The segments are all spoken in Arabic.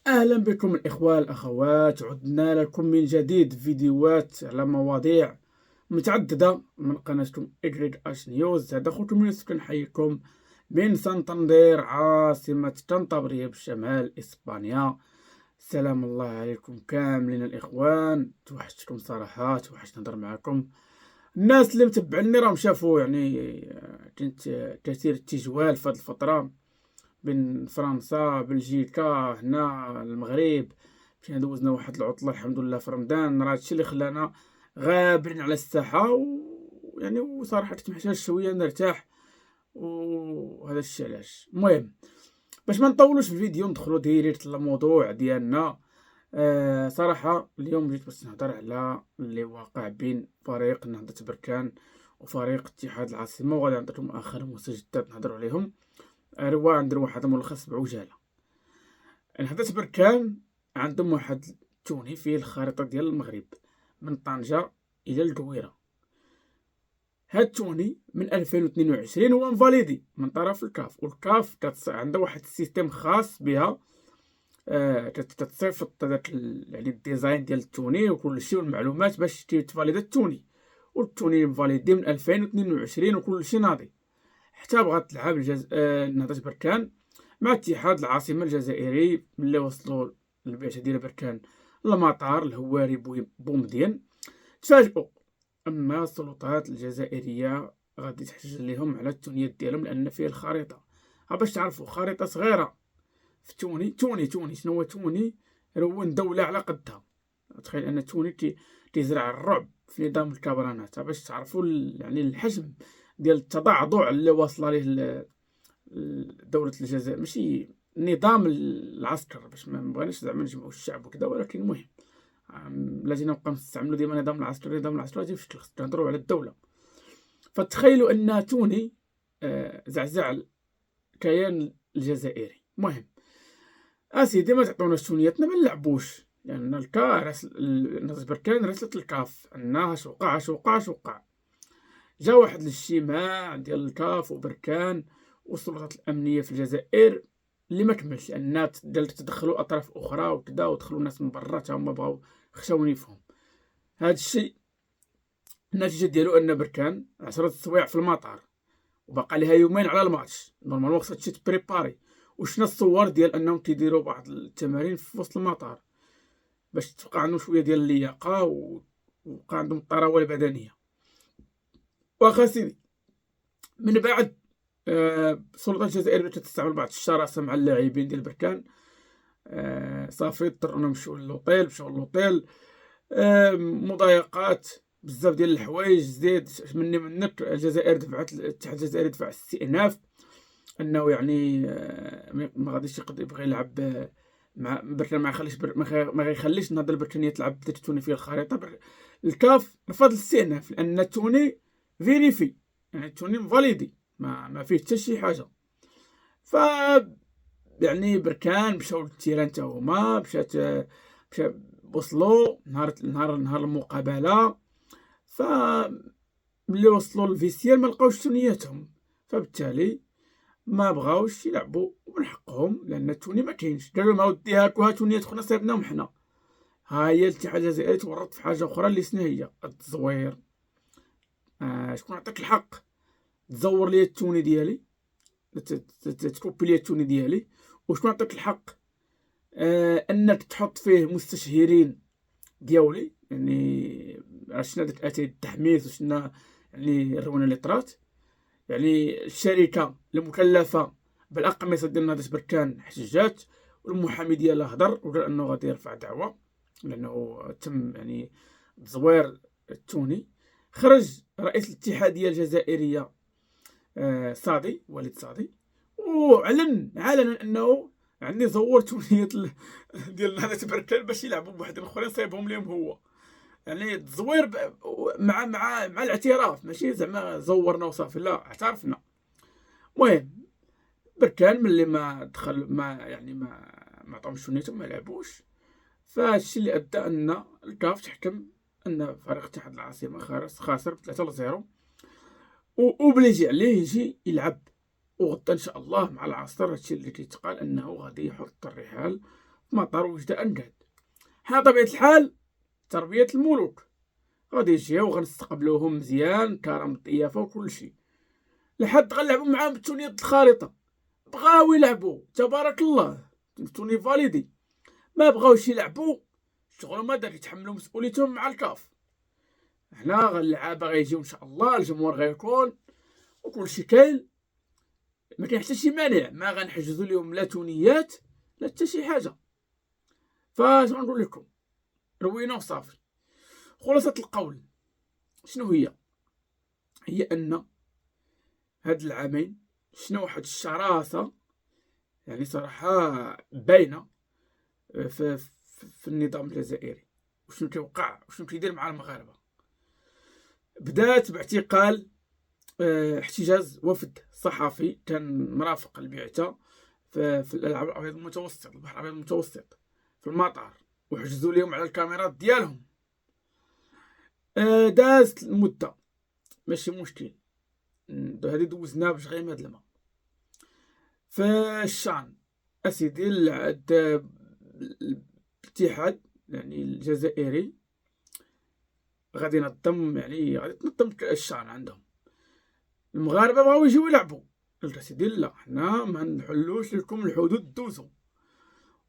أهلا بكم الإخوة الأخوات، عدنا لكم من جديد فيديوهات على مواضيع متعددة من قناتكم إكريك نيوز. هذا خوكم يوسف كنحييكم من سانتاندير عاصمة كانطابريا بشمال إسبانيا. سلام الله عليكم كاملين الإخوان، توحشتكم صراحة، توحشت نهضر معكم. الناس اللي متبعيني راهم شافوا كنت كثير التجوال في هذه الفترة بين فرنسا بلجيكا هنا المغرب. مشينا دوزنا واحد العطلة الحمد لله في رمضان، راه هادشي اللي خلانا غابرين على الساحة وصراحة كنت محتاج شوية نرتاح، وهذا الشيء علاش. المهم باش ما نطولوش في الفيديو ندخلو ديريكت للموضوع ديالنا. صراحة اليوم جيت باش نهضر على اللي واقع بين فريق نهضة بركان وفريق اتحاد العاصمة، وغادي نعطيكم آخر مستجدات نهضروا عليهم. ندير واحد ملخص بعجالة. نهضة بركان عندهم واحد التوني فيه الخريطة ديال المغرب من طنجة إلى القويرة. هاد التوني من 2022 هو مفاليدي من طرف الكاف، والكاف عندها واحد السيستم خاص بها، تتصيفط داك الديزاين ديال التوني وكلشي والمعلومات باش تفاليدا التوني، والتوني مفاليدي من 2022 وكلشي ناضي. حتى بغات تلعب نهضة بركان مع اتحاد العاصمة الجزائري. ملي وصلوا البعثة ديال بركان للمطار الهواري بومدين، تفاجئوا أن السلطات الجزائرية غادي تحجز لهم على التونيات ديالهم، لأن فيه الخريطة. باش تعرفوا خريطة صغيرة في توني شنو هو توني؟ هو دولة على قدها. تخيل أن توني تزرع الرعب في نظام الكبرانات. باش تعرفوا الحجم ديال التضعضع اللي واصله ليه دولة الجزائر، ماشي نظام العسكر، باش ما بغيناش زعما نجمعوا الشعب وكذا، ولكن المهم لازم نبقى نستعملوا ديما نظام العسكر. نظام العسكر غادي يفشل، خصنا نهضروا على الدولة. فتخيلوا ان توني زعزع الكيان الجزائري. المهم اسيدي ما تعطوناش تونياتنا، ما نلعبوش، لان نهضة بركان راسلت الكاف انها اش وقع. جا واحد الاجتماع ديال الكاف وبركان والسلطات الامنيه في الجزائر اللي ما كملش، لان تدخلوا اطراف اخرى وكذا، ودخلوا ناس من برا حتى هما بغاو خشاو نيفهم. هذا الشيء النتيجه ديالو ان بركان 10 السوايع في المطار، وبقى لها يومين على الماتش. نورمالمون خصها تمشي تبريباري، وشنا الصور ديال انهم كيديروا بعض التمارين في وسط المطار باش تبقى عندهم شويه ديال اللياقه وبقى عندهم الطراوه البدنيه. واخا سيدي، من بعد السلطات الجزائرية بدات تستعمل بعض الشراسة مع اللاعبين ديال بركان. صافي اضطرونا نمشيو للوطيل. مضايقات بزاف ديال الحوايج. زيد مني منك الاتحاد الجزائري دفع استئناف انه ما غاديش يبغي يلعب مع بركان، ما غيخليش النهضة البركانية تلعب بدات توني فيه الخريطة. الكاف رفض الاستئناف لان توني فيريفي، توني مفاليدي، ما فيه حتى شي حاجه. ف بركان مشاو للتيران حتى هما، وصلوا نهار المقابله. ف ملي وصلوا للفيسيال ما لقاوش تونياتهم، فبالتالي ما بغاوش يلعبوا من حقهم، لان التوني ما كاينش. قالوا لهم اودي هاكو تونيات خونا صيبناهم حنا. ها هي الاتحاد الجزائري تورط في حاجه اخرى اللي شنو هي التزوير. شكون عطاك الحق تزور لي التوني ديالي، تكوبي لي التوني ديالي؟ وشكون عطاك الحق انك تحط فيه مستشهرين ديالي؟ شنا داك اتي التحميس وشنا الرونه اللي طرات. الشركه المكلفه بالاقمصه ديال نهضة بركان احتجات، والمحامي ديالها هضر وقال انه غادي يرفع دعوه لانه تم تزوير التوني. خرج رئيس الاتحاديه الجزائريه صادي وليد صادي، وعلن انه زور تونيات ديال نهضة بركان باش يلعبوا بوحدين اخرين صايبهم ليهم هو. التزوير مع الاعتراف، ماشي زعما زورنا وصافي، لا، اعترفنا. المهم بركان ملي ما دخل ما عطاهمش تونيتهم، ما لعبوش. فهادشي اللي ادى ان الكاف تحكم ان فريق اتحاد العاصمه خاسر ب3-0، وبليجي عليه يجي يلعب. وغدا ان شاء الله مع العصر هادشي اللي كيتقال انه غادي يحط الرحال في مطار وجدة أنقاد. حنا طبيعة الحال تربية الملوك، غادي يجيو غنستقبلوهم مزيان، كرم الضيافة وكلشي، لحد غنلعبو معاهم بالتونية الخارطة. بغاو يلعبوا تبارك الله توني فاليدي، ما بغاوش يلعبوا شغل ما دار يتحملوا مسؤوليتهم مع الكاف. حنا اللعابة غيجيو ان شاء الله، الجمهور غيكون وكلشي كاين، ما كاين حتى شي مانع، ما غنحجزوا لهم لا تونيات لا حتى شي حاجه. فاش غنقول لكم روينا وصافي. خلاصة القول شنو هي ان هاد العامين شنو واحد الشراسة يعني صراحة باينة في النظام الجزائري، وشنو كيوقع وشنو كيدير مع المغاربة. بدات باعتقال احتجاز وفد صحفي كان مرافق البعثة في الألعاب الأبيض المتوسط، البحر الأبيض المتوسط في المطار، وحجزوا لهم على الكاميرات ديالهم. دازت المدة ماشي مشكل، هادي دوزناها باش غير هاد الماء. فالشان اسيدي الاتحاد يعني الجزائري غادي ينظم، يعني غادي تنظم الشان عندهم. المغاربه بغاو يجيو يلعبوا، قلت اسيدي لا، حنا ما نحلوش لكم الحدود دوزو.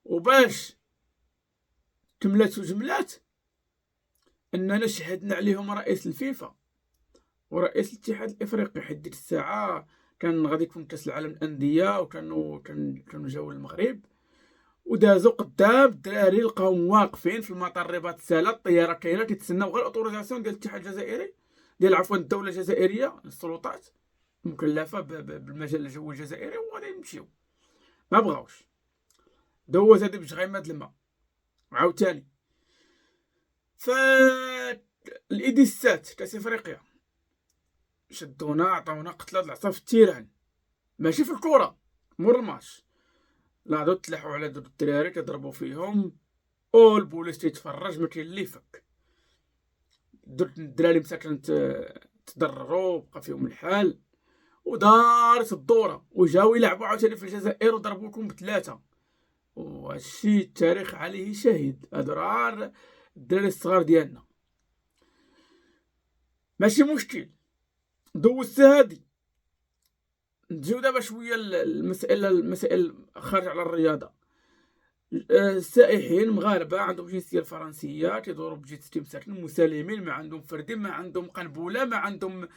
وباش كملات وجملات اننا شهدنا عليهم رئيس الفيفا ورئيس الاتحاد الافريقي، حيت ديك الساعه كان غادي يكون كاس العالم الانديه، وكانوا جاو المغرب ودازوا قدام الدراري، لقاهم واقفين في المطار رباط الساله، الطياره كاينه كيتسناو غير الاوتوريزاسيون ديال الاتحاد الجزائري، ديال عفوا الدوله الجزائريه، السلطات المكلفه بالمجال الجوي الجزائري، وغادي يمشيو. ما بغاوش، دوز هادي باش غيماد الماء عاوتاني. ف الايديسات كاس افريقيا شدونا عطاونا قتله العصا في التيران، ماشي في الكره مور الماتش، لا عادو تلاحوا على دود الدراري كيضربوا فيهم، البوليس تيتفرج ما كاين اللي يفك. درت الدراري مساكن تضرروا بقى فيهم الحال، ودارت الدوره وجاو يلعبوا عاوتاني في الجزائر وضربوكم بثلاثه، وهادشي التاريخ عليه شاهد. هادو راه الدراري الصغار ديالنا. ماشي مشكل، دوزت هادي. نجيو دابا شويه المسائل خارج على الرياضه. السائحين مغاربه عندهم الجنسيه الفرنسيه كيدوروا بجنسيتهم مساكن مسالمين، ما عندهم فردي، ما عندهم قنبوله، ما عندهم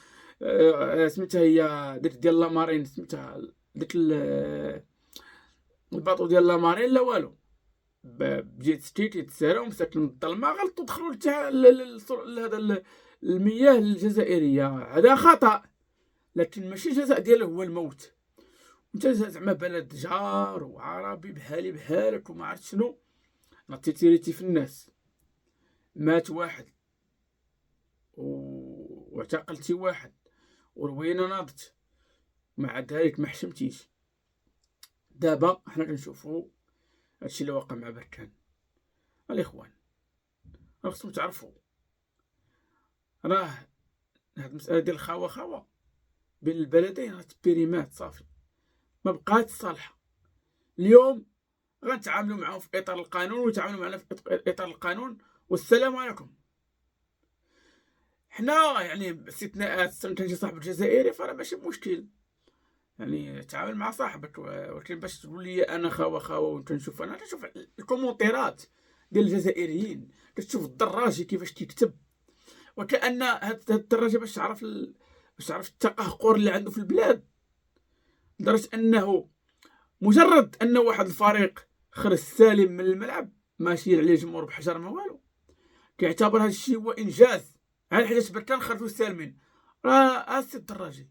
سميتها هي ديك ديال لامارين، سميتها ديك الباطو ديال لامارين، لا والو، بجيتسكي كيتساراو مساكن الظلمه، غلطوا دخلوا لهذا المياه الجزائريه. هذا خطا، لكن ماشي الجزاء ديالو هو الموت. انت زعما بلد جار وعربي بحالي بحالك وما عرفت شنو، نطيتيريتي في الناس، مات واحد واعتقلتي واحد وروينا ناضت، مع ذلك ما حشمتيش. دابا حنا كنشوفو هادشي اللي واقع مع بركان. الاخوان خصكم تعرفوا، راه هاد المساله ديال الخاوه بين البلدين راه تبيريمات صافي، ما بقات صالحه. اليوم غنتعاملوا معاهم في اطار القانون ويتعاملوا معنا في اطار القانون، والسلام عليكم. حنا يعني استثناءات، كان شي صاحب جزائري فراه ماشي مشكل، يعني تعامل مع صاحبك، ولكن باش تقول لي انا خاوه وكنشوف، انا كنشوف الكومونتيرات ديال الجزائريين، كتشوف الدراجي كيفاش كيكتب، وكأن هاد الدراجي باش تعرف التقهقر اللي عنده في البلاد، لدرجه انه مجرد ان واحد الفريق خرج سالم من الملعب ماشي عليه جمهور بحجر ما والو، كيعتبر هذا الشيء هو انجاز، على حاجه بركان خرجوا سالمين. راه السي الدراجي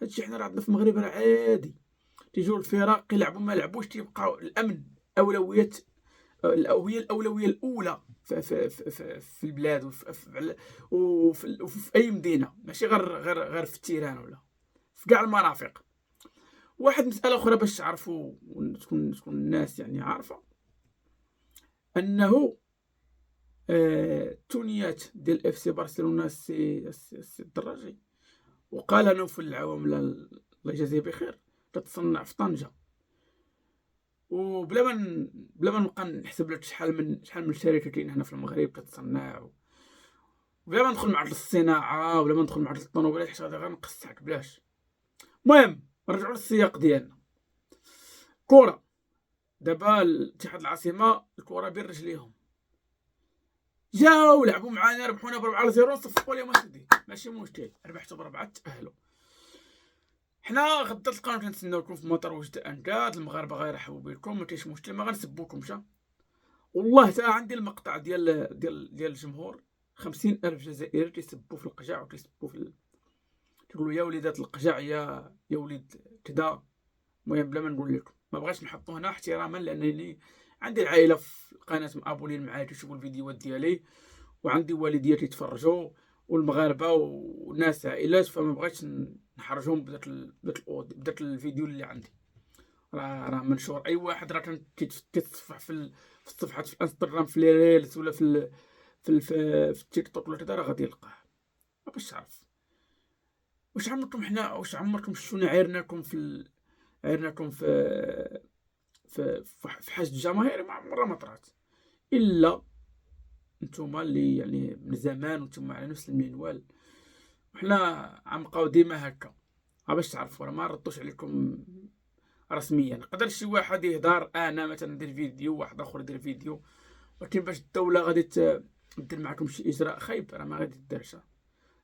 هادشي حنا راه عندنا في المغرب راه عادي، تيجيو الفرق يلعبوا ما لعبوش، تيبقاو الامن اولويه، هي الاولويه الاولى في البلاد وفي اي مدينه، ماشي غير في التيران ولا في كاع المرافق. واحد مساله اخرى باش تعرفوا تكون الناس يعني عارفه، انه التونيات ديال اف سي برشلونه السي الدراجي، وقال نوفل العوامله الله يجازيه بخير، تتصنع في طنجه، وبلا ما بلا ما نبقى نحسب لك شحال من شركه كاين هنا في المغرب كتصنع، وبلا ما ندخل معك للصناعه ولا ما ندخل معك للطوموبيلات حيت غادي غنقصحك بلاش. المهم نرجعوا للسياق ديالنا. كره دابا الاتحاد العاصمه الكره بين رجليهم جاو لعبوا معانا ربحونا ب4-0 صفقوا لهم اسيدي ماشي مشكل، ربحتوا ب4 تاهلوا. حنا غدا تلقاونا كنتسناوكم في مطار وجد انكاد، المغاربه غيرحبوا بكم ما كاينش مشكل، ما غنسبوكمش. والله تا عندي المقطع ديال الجمهور 50,000 جزائري تيسبوا في القجع وتيسبوا في تيقولوا يا وليدات القجع يا وليد كدا. المهم بلا ما نقول لكم ما بغيتش نحطو هنا احتراما لانني عندي العائله في القناه مابولين معايا تيشوفوا الفيديوهات ديالي، وعندي والديا تيتفرجوا والمغاربه والناس عائلات، فما بغيتش نحرجهم بداك الفيديو اللي عندي. راه منشور، اي واحد راه كيتصفح في الصفحات في انستغرام في لي ريلز ولا في التيك توك ولا كذا راه غادي يلقاه. باش تعرف واش عمركم شفتونا عيرناكم في حشد الجماهير؟ ما عمرها ما طرات الا نتوما اللي يعني من زمان وانتم على نفس المنوال، وحنا غنبقاو ديما هكا. باش تعرفوا راه ما ردوش عليكم رسميا. يقدر شي واحد يهضر انا مثلا ندير فيديو، واحد اخر يدير فيديو، ولكن باش الدوله غادي دير معكم شي اجراء خايب راه ما غادي ديرش.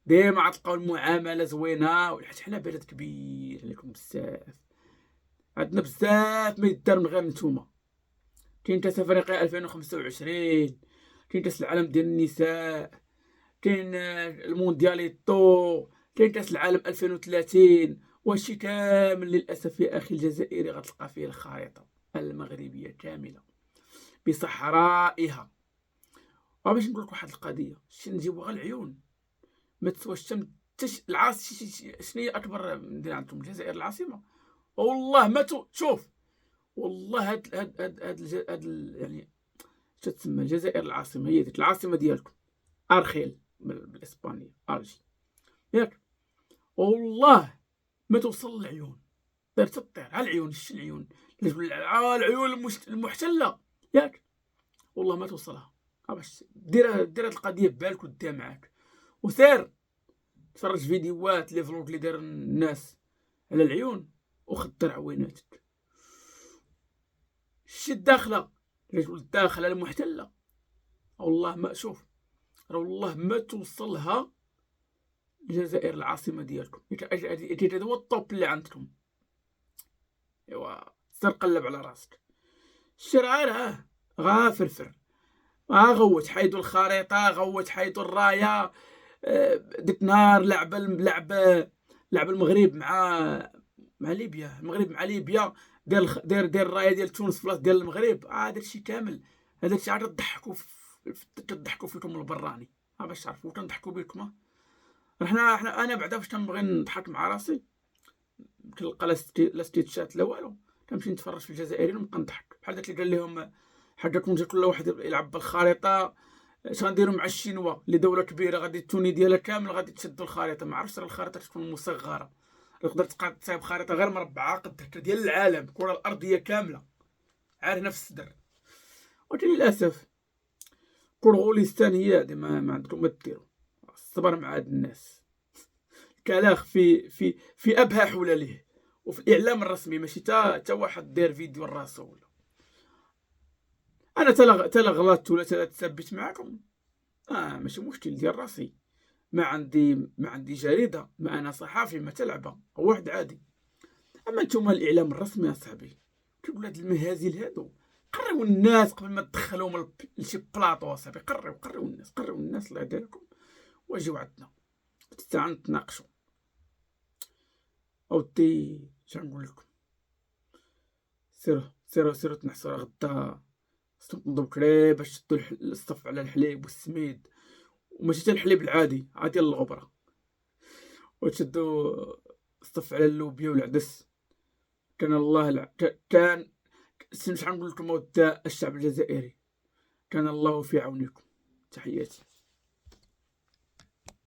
ديما غتلقاو المعامله زوينه، حيت حنا بلد كبير عليكم بزاف، عندنا بزاف ما يدار من غير نتوما. كاين كاس افريقيا 2025، كاين كاس العالم ديال النساء، كاين الموندياليتو، كاين كاس العالم 2030، وهادشي كامل للاسف يا اخي الجزائري غتلقى فيه الخريطه المغربيه كامله بصحرائها. باش نقول لك واحد القضيه، شي نجيبو غير العيون ما تسواش شنو هي اكبر مدينه عندكم؟ الجزائر العاصمه. والله ما شوف والله هاد يعني تتسمى الجزائر العاصمه، هي ديك العاصمه ديالكم ارخيل بالاسبانيه ارجي ياك. والله ما توصل للعيون، دار تطير على العيون. شتي العيون العيون المحتله ياك، والله ما توصلها. باش دير هاد القضيه ببالك وديها معاك، وسير تفرج فيديوهات لي فلوق اللي دار الناس على العيون وخطر عويناتك. شتي الداخله الداخله المحتله، والله ما شوف راه والله ما توصلها الجزائر العاصمه ديالكم. هذا هو الطوب اللي عندكم. ايوا سير قلب على راسك. الشرع غا فرفر غوت حيدوا الخريطه، غوت حيدوا الرايه. ديك نهار لعب المغرب مع ليبيا، المغرب مع ليبيا دير الرايه ديال تونس في بلاصه ديال المغرب. هذا الشيء كامل، هذا الشيء عاد تضحكوا فيكم البراني. باش تعرفوا كنضحكوا بكم. حنا انا بعدا فاش كنبغي نضحك مع راسي كنلقى لا ستيتشات لا والو، كنمشي نتفرج في الجزائريين ونبقى نضحك بحال داك اللي قال لهم حقكم جا كل واحد يلعب بالخريطه. اش غنديروا مع الشينوا اللي دوله كبيره غادي التوني ديالها كامل غادي تشدوا الخريطه؟ ما عرفتش راه الخريطه تكون مصغره، تقدر تصايب خريطه غير مربعه قد هكا ديال العالم، الكره الارضيه كامله عارفه في الصدر. ولكن للاسف كورغوليستان هي ما عندكم ما ديروا. الصبر مع هاد الناس. الكلاخ في ابهى حلله وفي الاعلام الرسمي، ماشي تا واحد داير فيديو لراسو ولا. انا تلا غلطت ولا تلا تثبت معكم ماشي مشكل ديال راسي. ما عندي جريده، ما انا صحافي ما تلعبه واحد عادي. اما نتوما الاعلام الرسمي اصاحبي كيقول هاد المهازل هادو قريو الناس قبل ما تدخلوهم لشي بلاطو اصاحبي. قريو الناس الله يديركم واجيو عندنا حتى نتناقشوا. اودي شنقول لكم، سيروا تنحسوا غدا خصكم تنوضوا بكري باش تشدوا الصف على الحليب والسميد، وماشي حتى الحليب العادي ديال الغبره، وتشدوا الصف على اللوبيا والعدس. كان الله كان شحال نقول لكم الشعب الجزائري كان الله في عونكم. تحياتي.